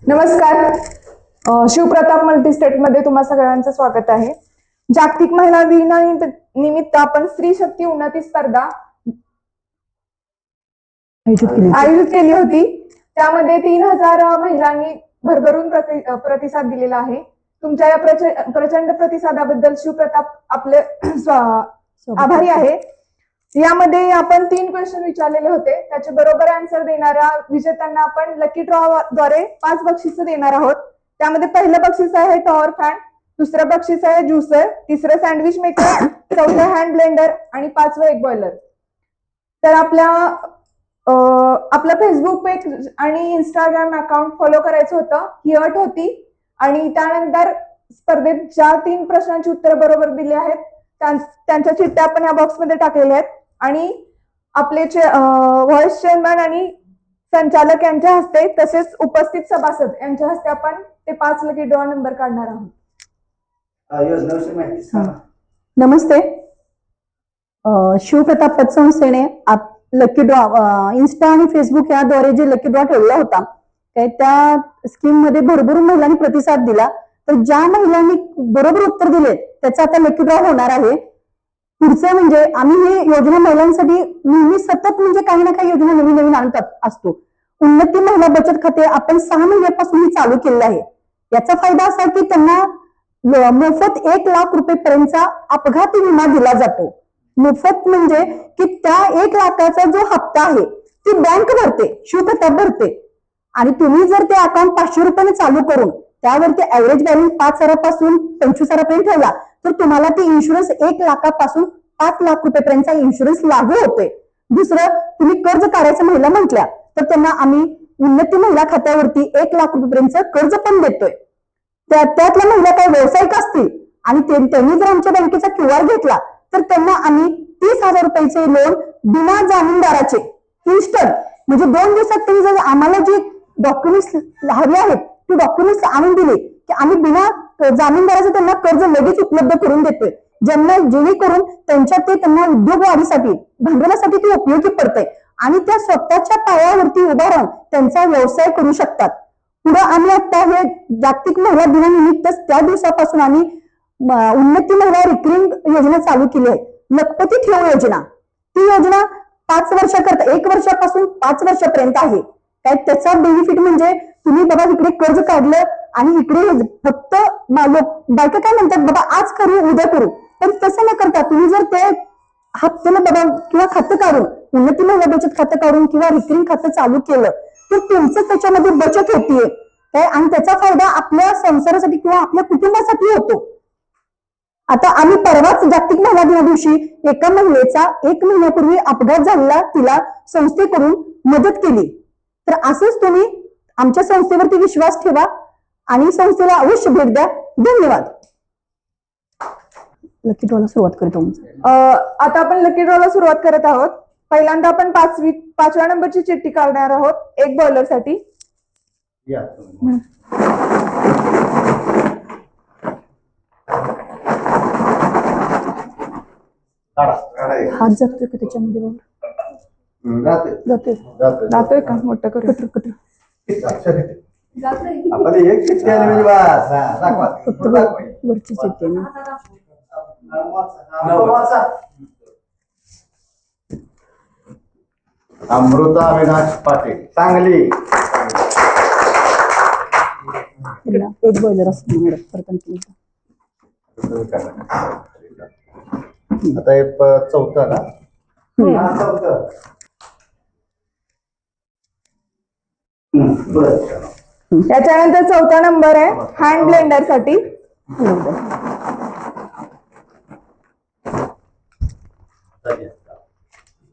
नमस्कार. शिवप्रताप मल्टीस्टेट मध्ये तुम्हा सगळ्यांचं स्वागत आहे. जागतिक महिला दिनानिमित्त आपण स्त्री शक्ती उन्नती स्पर्धा आयोजित केली होती. त्यामध्ये 3000 महिलांनी भरभरून प्रतिसाद दिलेला आहे. तुमच्या या प्रचंड प्रतिसादाबद्दल शिवप्रताप आपले आभारी आहे. यामध्ये आपण 3 क्वेश्चन विचारलेले होते. त्याचे बरोबर आन्सर देणाऱ्या विजेत्यांना आपण लकी ड्रॉ द्वारे 5 बक्षिसं देणार आहोत. त्यामध्ये पहिलं बक्षीस आहे टॉवर फॅन, दुसरं बक्षीस आहे ज्युसर, तिसरं सँडविच मेकर, चौथं हँड ब्लेंडर आणि 5वं एक बॉयलर. तर आपलं फेसबुक पेज आणि इंस्टाग्राम अकाउंट फॉलो करायचं होतं, ही अट होती. आणि त्यानंतर स्पर्धेत ज्या 3 प्रश्नांची उत्तरं बरोबर दिली आहेत त्यांच्या चिठ्ठ्या आपण या बॉक्समध्ये टाकलेल्या आहेत. आणि आपले व्हाईस चेअरमन आणि संचालक यांच्या हस्ते तसेच उपस्थित सभासद यांच्या हस्ते आपण ते 5 लकी ड्रॉ नंबर काढणार आहोत. नमस्ते. शिवप्रताप पतसंस्थेने लकी ड्रॉ इंस्टा आणि फेसबुक याद्वारे जे लकी ड्रॉ ठेवला होता त्या स्कीम मध्ये भरभरून महिलांनी प्रतिसाद दिला. तर ज्या महिलांनी बरोबर उत्तर दिले त्याचा आता लकी ड्रॉ होणार आहे. पुढचं म्हणजे आम्ही ही योजना महिलांसाठी नेहमी सतत म्हणजे काही ना काही योजना नवीन नवीन आणत असतो. उन्नती महिला बचत खाते आपण 6 महिन्यापासून ही चालू केलं आहे. याचा फायदा असा की त्यांना मोफत 1 लाख रुपयेपर्यंतचा अपघाती विमा दिला जातो. मोफत म्हणजे की त्या 1 लाखाचा जो हप्ता आहे ती बँक भरते, शिवप्रताप भरते. आणि तुम्ही जर ते अकाउंट 500 रुपयाने चालू करून त्यावरती ऍव्हरेज बॅलन्स 5,000 पासून 25,000 ठेवला तर तुम्हाला ते इन्शुरन्स 1 लाखापासून 5 लाख रुपयेपर्यंतचा इन्शुरन्स लागू होतोय. दुसरं, तुम्ही कर्ज काढायचं महिला म्हटल्या तर त्यांना आम्ही उन्नती महिला खात्यावरती 1 लाख रुपयेपर्यंत कर्ज पण देतोय. त्यातल्या महिला काही व्यावसायिक असतील आणि त्यांनी जर आमच्या बँकेचा QR घेतला तर त्यांना आम्ही 30,000 रुपयाचे लोन बिना जामीनदाराचे इन्स्टंट म्हणजे 2 दिवसात त्यांनी जर आम्हाला जे डॉक्युमेंट्स हवे आहेत ते डॉक्युमेंट्स आणून दिले की आम्ही बिना जामीनदाराचं त्यांना कर्ज लगेच उपलब्ध करून देतोय. जेणेकरून त्यांना उद्योग वाढीसाठी भांडवलासाठी ते उपयोगी पडतंय आणि त्या स्वतःच्या पायावरती उभा राहून त्यांचा व्यवसाय करू शकतात. पुढे आम्ही आता हे जागतिक महिला दिनानिमित्त त्या दिवसापासून आम्ही उन्नती महिला रिकरिंग योजना चालू केली आहे. लखपती ठेव योजना. ती योजना 5 वर्षाकरता 1 वर्षापासून 5 वर्षापर्यंत आहे. काय त्याचा बेनिफिट म्हणजे तुम्ही बाबा इकडे कर्ज काढलं आणि इकडे फक्त बायका काय म्हणतात बाबा आज करू उद्या करू, पण तसं न करता तुम्ही जर ते हप्त्याला बाबा किंवा खातं काढून उन्नती महिला बचत खातं काढून किंवा रिकरिंग खातं चालू केलं तर तुमचं त्याच्यामध्ये बचत होतीये काय आणि त्याचा फायदा आपल्या संसारासाठी किंवा आपल्या कुटुंबासाठी होतो. आता आम्ही परवाच जागतिक महिला दिना दिवशी एका महिलेचा 1 महिन्यापूर्वी अपघात झालेला तिला संस्थेकडून मदत केली. तर असंच तुम्ही आमच्या संस्थेवरती विश्वास ठेवा आणि संस्थेला अवश्य भेट द्या. धन्यवाद. लकी ड्रॉला सुरुवात करतो. आता आपण लकी ड्रॉला सुरुवात करत आहोत. पहिल्यांदा आपण 5व्या नंबरची चिठ्ठी काढणार आहोत 1 बॉयलर साठी. हात जातोय का त्याच्यामध्ये जातोय का मोठं करू आपण एक चिठ्ठी आली म्हणजे बस दाखवा वरची चिठ्ठी ना. अमृता अविनाश पाटील सांगली. 1 बॉयलर असतो मॅडम प्रथम. आता हे 4था ना. त्याच्यानंतर 4था नंबर आहे हँड ब्लेंडर साठी.